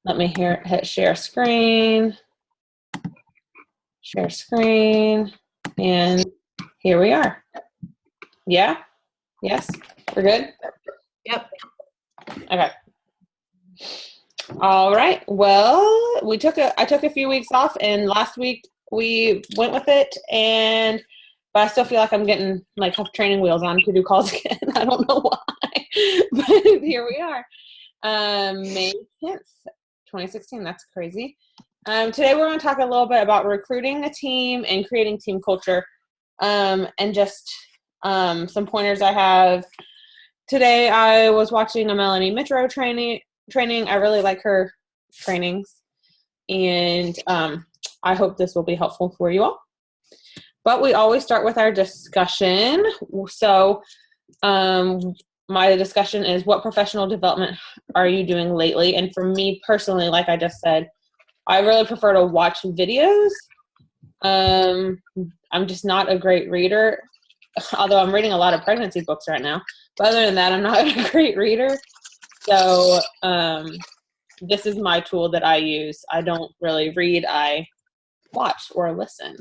Let me hit share screen. Share screen. And here we are. Yeah? Yes? We're good? Yep. Okay. All right. Well, I took a few weeks off, and last week we went with it, but I still feel like I'm getting like have training wheels on to do calls again. I don't know why, but here we are. May 10th, 2016. That's crazy. Today we're going to talk a little bit about recruiting a team and creating team culture, and just some pointers I have. Today I was watching a Melanie Mitro training. I really like her trainings, and I hope this will be helpful for you all. But we always start with our discussion. So my discussion is, what professional development are you doing lately? And for me personally, like I just said, I really prefer to watch videos. I'm just not a great reader, although I'm reading a lot of pregnancy books right now. But other than that, I'm not a great reader. So this is my tool that I use. I don't really read, I watch or listen.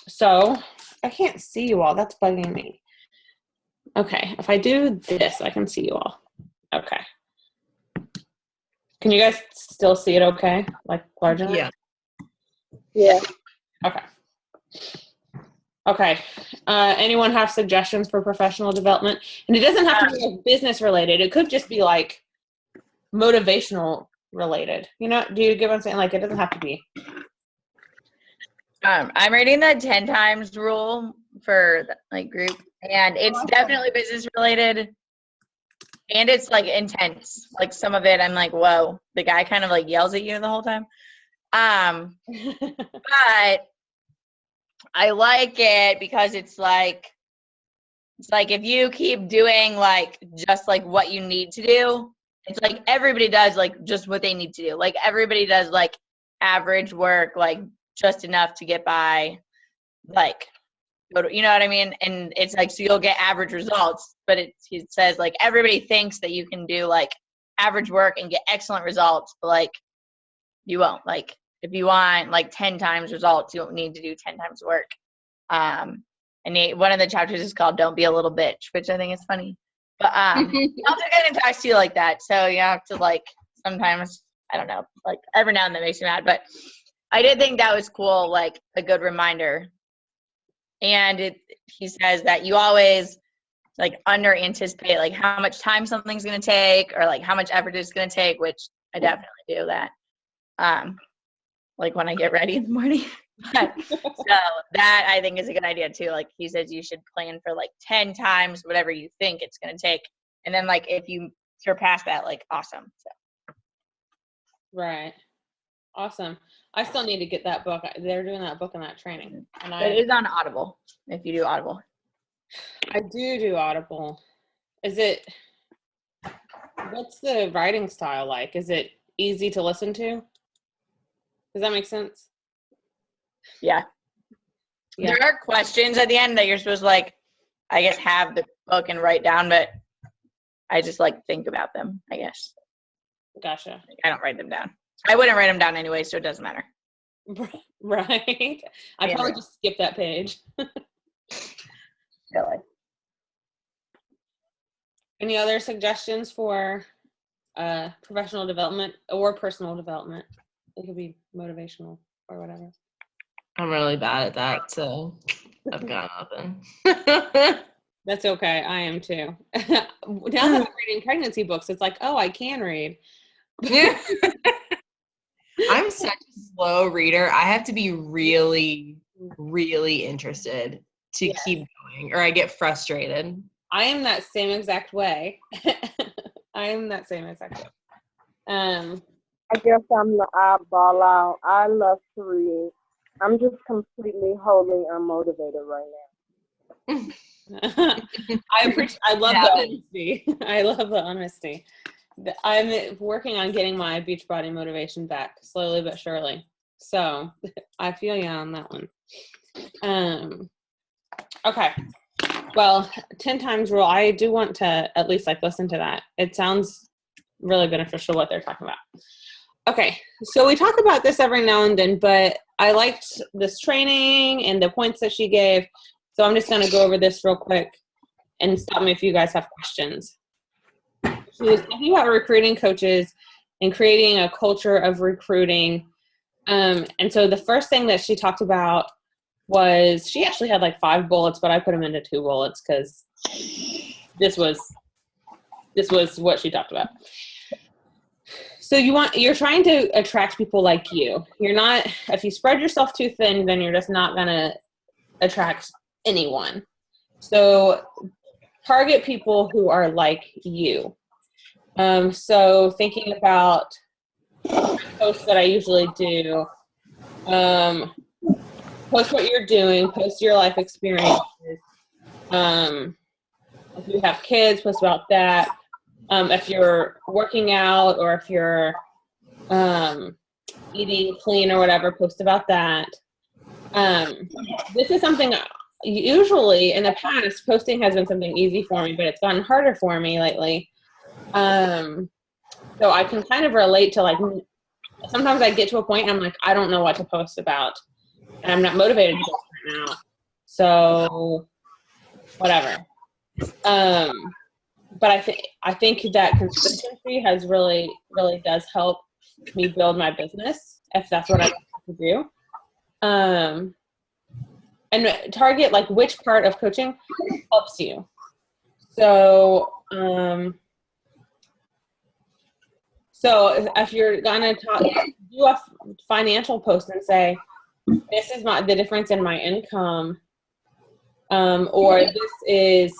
So I can't see you all. That's bugging me. Okay, if I do this, I can see you all. Okay. Can you guys still see it okay? Like large enough? Yeah. Yeah. Okay. Okay. Anyone have suggestions for professional development? And it doesn't have to be like business related. It could just be like motivational related. You know, do you get what I'm saying? Like, it doesn't have to be. I'm reading the 10 times rule for like group, and it's definitely business related, and it's like intense. Like some of it, I'm like, whoa, the guy kind of like yells at you the whole time. But I like it because it's like if you keep doing like just like what you need to do, it's like everybody does like just what they need to do. Like everybody does like average work, like just enough to get by, like, you know what I mean? And it's like, so you'll get average results, but it says like everybody thinks that you can do like average work and get excellent results, but like you won't. Like if you want like 10 times results, you don't need to do 10 times work. And one of the chapters is called "Don't Be a Little Bitch," which I think is funny. But also kind of talks to you like that, so you have to like sometimes, I don't know, like every now and then makes me mad, but I did think that was cool, like a good reminder. And he says that you always like under anticipate like how much time something's going to take, or like how much effort it's going to take, which I definitely do that. Like when I get ready in the morning. So that I think is a good idea too. Like he says you should plan for like 10 times whatever you think it's going to take. And then like if you surpass that, like awesome. So. Right. Awesome. I still need to get that book. They're doing that book and that training. And it is on Audible if you do Audible. I do Audible. What's the writing style like? Is it easy to listen to? Does that make sense? Yeah. There are questions at the end that you're supposed to like, I guess, have the book and write down, but I just like think about them, I guess. Gotcha. Like, I don't write them down. I wouldn't write them down anyway, so it doesn't matter. Right. I'd probably just skip that page. Really. Any other suggestions for professional development or personal development? It could be motivational or whatever. I'm really bad at that, so I've got nothing. That's okay. I am too. Now that I'm reading pregnancy books, it's like, oh, I can read. I'm such a slow reader. I have to be really, really interested to keep going, or I get frustrated. I am that same exact way. I guess I'm the oddball out. I love to read. I'm just completely, wholly unmotivated right now. I love the honesty. I love the honesty. I'm working on getting my Beachbody motivation back, slowly but surely. So I feel you on that one. Okay. Well, 10 times rule. I do want to at least like listen to that. It sounds really beneficial what they're talking about. Okay, so we talk about this every now and then, but I liked this training and the points that she gave, so I'm just going to go over this real quick and stop me if you guys have questions. She was talking about recruiting coaches and creating a culture of recruiting. And so the first thing that she talked about was, she actually had like 5 bullets, but I put them into 2 bullets because this was what she talked about. So you're trying to attract people like you. You're not, if you spread yourself too thin, then you're just not going to attract anyone. So target people who are like you. So thinking about posts that I usually do, post what you're doing, post your life experiences. If you have kids, post about that. If you're working out or if you're eating clean or whatever, post about that. This is something usually in the past, posting has been something easy for me, but it's gotten harder for me lately. So I can kind of relate to, like, sometimes I get to a point and I'm like, I don't know what to post about, and I'm not motivated to post right now. So whatever. But I think that consistency has really does help me build my business if that's what I want to do. And target like which part of coaching helps you. So if you're gonna do a financial post and say, this is the difference in my income, or this is,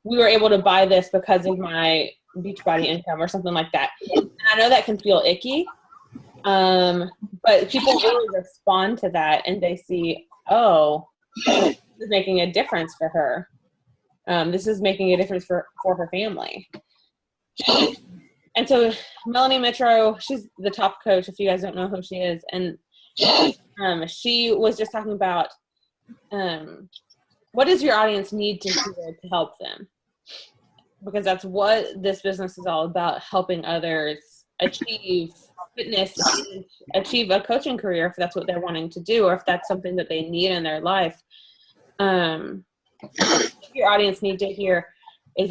we were able to buy this because of my Beachbody income or something like that. And I know that can feel icky, but people really respond to that and they see, oh, this is making a difference for her. This is making a difference for her family. And so Melanie Mitro, she's the top coach, if you guys don't know who she is. And she was just talking about what does your audience need to hear to help them? Because that's what this business is all about, helping others achieve fitness, and achieve a coaching career if that's what they're wanting to do, or if that's something that they need in their life. Your audience need to hear, do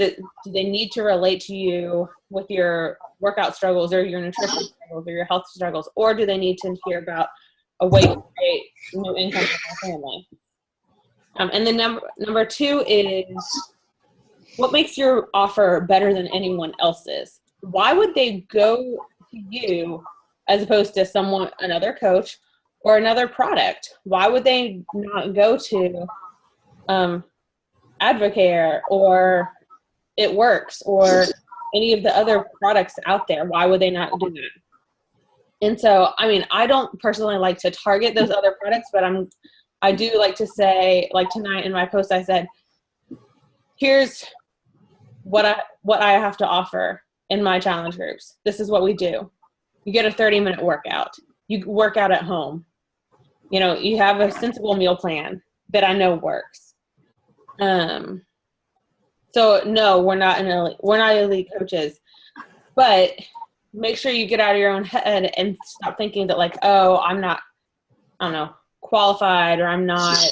they need to relate to you with your workout struggles or your nutrition struggles or your health struggles, or do they need to hear about a way to create new income for their family? And then number 2 is, what makes your offer better than anyone else's? Why would they go to you as opposed to another coach or another product? Why would they not go to Advocare or It Works or any of the other products out there? Why would they not do that? And so, I mean, I don't personally like to target those other products, but I do like to say, like tonight in my post, I said, here's what I have to offer in my challenge groups. This is what we do. You get a 30-minute workout. You work out at home. You know, you have a sensible meal plan that I know works. So no, we're not elite coaches, but make sure you get out of your own head and stop thinking that, like, oh, I'm not, I don't know, qualified, or I'm not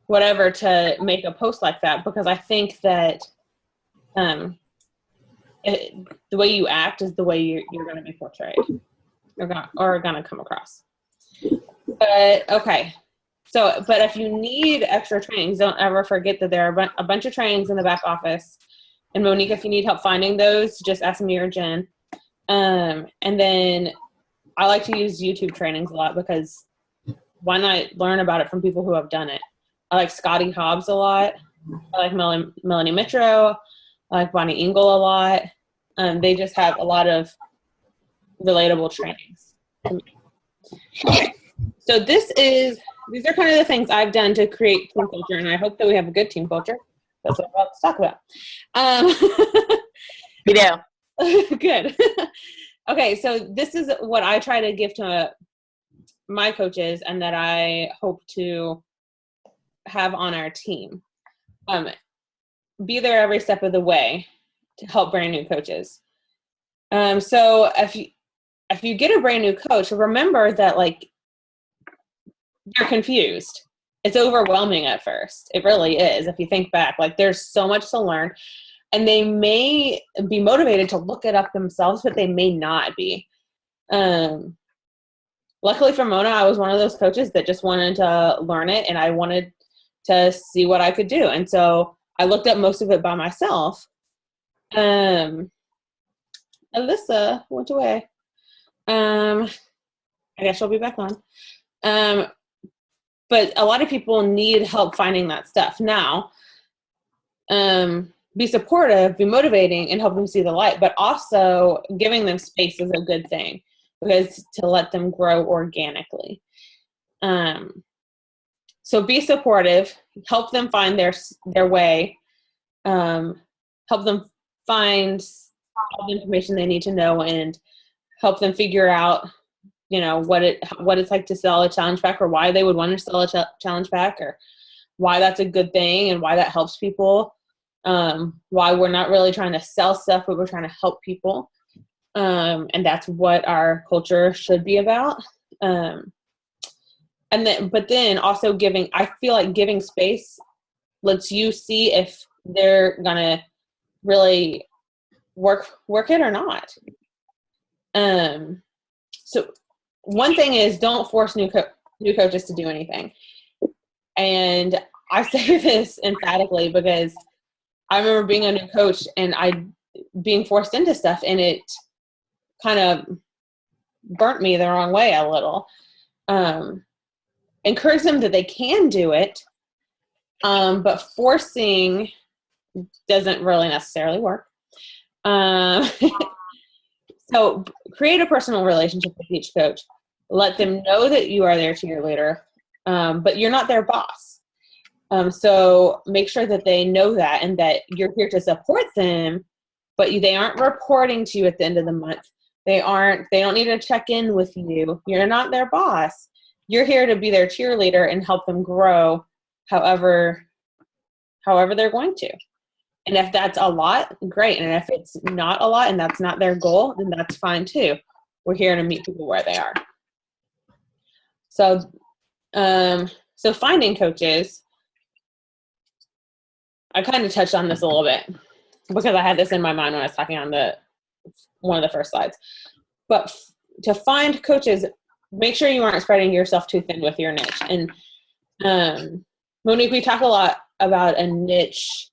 whatever to make a post like that, because I think that the way you act is the way you're going to be portrayed or going to come across. But okay. So, but if you need extra trainings, don't ever forget that there are a bunch of trainings in the back office. And Monique, if you need help finding those, just ask me or Jen. And then I like to use YouTube trainings a lot, because why not learn about it from people who have done it? I like Scotty Hobbs a lot. I like Melanie Mitro. I like Bonnie Engel a lot. They just have a lot of relatable trainings. Okay. So these are kind of the things I've done to create team culture, and I hope that we have a good team culture. That's what we're about to talk about. We do. Good. Okay, so this is what I try to give to my coaches and that I hope to have on our team. be there every step of the way to help brand new coaches. So if you get a brand new coach, remember that like you're confused. It's overwhelming at first. It really is. If you think back, like there's so much to learn, and they may be motivated to look it up themselves, but they may not be. Luckily for Mona, I was one of those coaches that just wanted to learn it, and I wanted to see what I could do. And so I looked up most of it by myself. Alyssa went away. I guess she'll be back on. But a lot of people need help finding that stuff. Now, be supportive, be motivating, and help them see the light, but also giving them space is a good thing, because to let them grow organically. So be supportive, help them find their way, help them find all the information they need to know, and help them figure out, what it's like to sell a challenge pack, or why they would want to sell a challenge pack, or why that's a good thing and why that helps people. Why we're not really trying to sell stuff, but we're trying to help people. And that's what our culture should be about. But then also I feel like giving space lets you see if they're gonna really work it or not. So one thing is, don't force new coaches to do anything. And I say this emphatically because I remember being a new coach and being forced into stuff, and it kind of burnt me the wrong way a little. Encourage them that they can do it, but forcing doesn't really necessarily work. So create a personal relationship with each coach. Let them know that you are their cheerleader, but you're not their boss. So make sure that they know that, and that you're here to support them, but they aren't reporting to you at the end of the month. They don't need to check in with you. You're not their boss. You're here to be their cheerleader and help them grow however they're going to. And if that's a lot, great. And if it's not a lot and that's not their goal, then that's fine too. We're here to meet people where they are. So, so finding coaches, I kind of touched on this a little bit because I had this in my mind when I was talking on one of the first slides. But to find coaches, make sure you aren't spreading yourself too thin with your niche. And Monique, we talk a lot about a niche.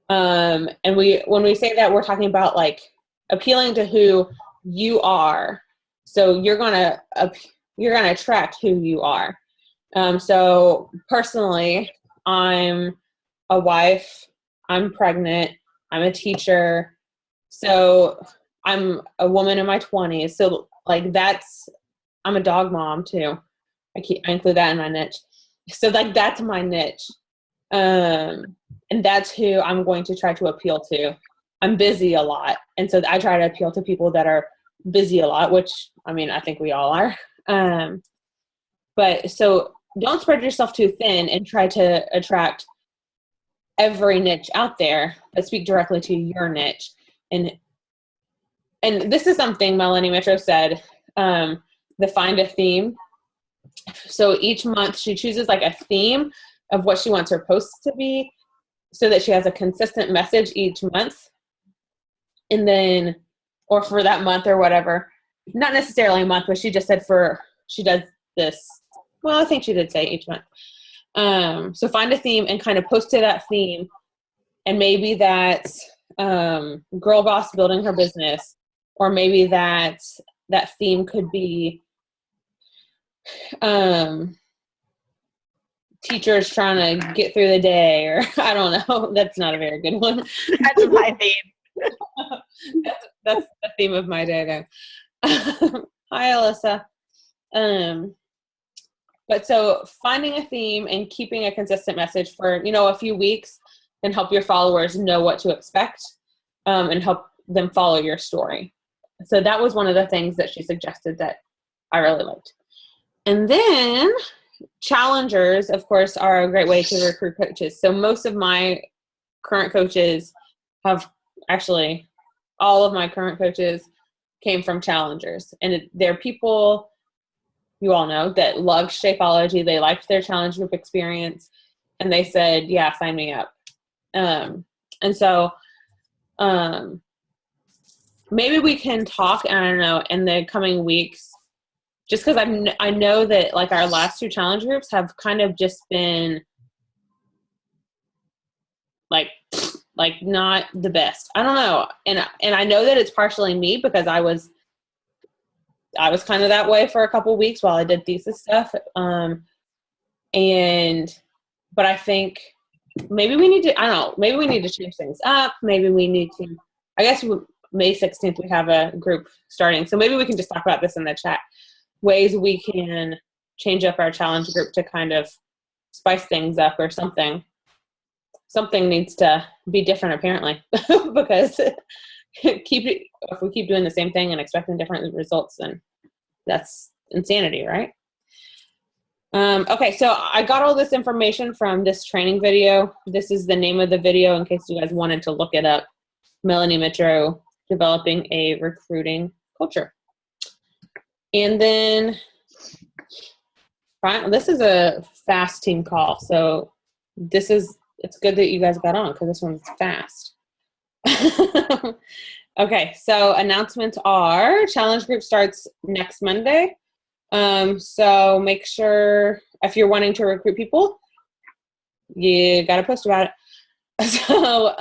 And when we say that, we're talking about like appealing to who you are. So you're gonna attract who you are. So personally, I'm a wife, I'm pregnant, I'm a teacher. So I'm a woman in my 20s. So like I'm a dog mom too. I include that in my niche. So like that's my niche. And that's who I'm going to try to appeal to. I'm busy a lot. And so I try to appeal to people that are busy a lot, which, I mean, I think we all are. But so don't spread yourself too thin and try to attract every niche out there, but speak directly to your niche. And this is something Melanie Mitro said, the find a theme. So each month she chooses like a theme of what she wants her posts to be, so that she has a consistent message each month. And then, or for that month or whatever, not necessarily a month, but she just said she does this. Well, I think she did say each month. So find a theme and kind of post to that theme. And maybe that's girl boss building her business, or maybe that theme could be teachers trying to get through the day, or I don't know. That's not a very good one. That's my theme. that's the theme of my day though. Hi, Alyssa. But so finding a theme and keeping a consistent message for, a few weeks can help your followers know what to expect, and help them follow your story. So that was one of the things that she suggested that I really liked. And then challengers, of course, are a great way to recruit coaches. So most of my current coaches have actually, all of my current coaches came from challengers. And they're people, you all know, that love Shapeology. They liked their challenge group experience. And they said, yeah, sign me up. And so maybe we can talk, I don't know, in the coming weeks, just because I know that like our last 2 challenge groups have kind of just been like not the best. I don't know. And I know that it's partially me because I was kind of that way for a couple weeks while I did thesis stuff. But I think maybe we need to, I don't know, maybe we need to change things up. Maybe we need to, I guess May 16th, we have a group starting. So maybe we can just talk about this in the chat. Ways we can change up our challenge group to kind of spice things up or something. Something needs to be different apparently because if we keep doing the same thing and expecting different results, then that's insanity, right? Okay, so I got all this information from this training video. This is the name of the video in case you guys wanted to look it up. Melanie Mitro, Developing a Recruiting Culture. And then, this is a fast team call. So it's good that you guys got on because this one's fast. Okay, so announcements are challenge group starts next Monday. So make sure if you're wanting to recruit people, you got to post about it. So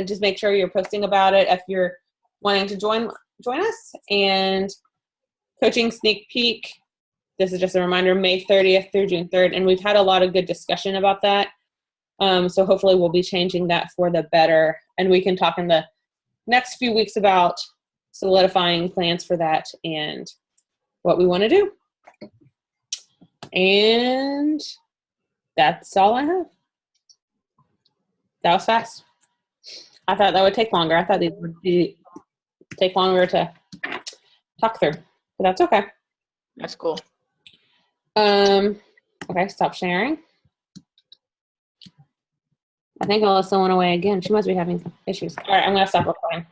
just make sure you're posting about it if you're wanting to join us. And coaching sneak peek, this is just a reminder, May 30th through June 3rd. And we've had a lot of good discussion about that. So hopefully we'll be changing that for the better. And we can talk in the next few weeks about solidifying plans for that and what we want to do. And that's all I have. That was fast. I thought that would take longer. I thought these would take longer to talk through, but that's okay. That's cool. Okay, stop sharing. I think Alyssa went away again. She must be having some issues. All right, I'm going to stop recording.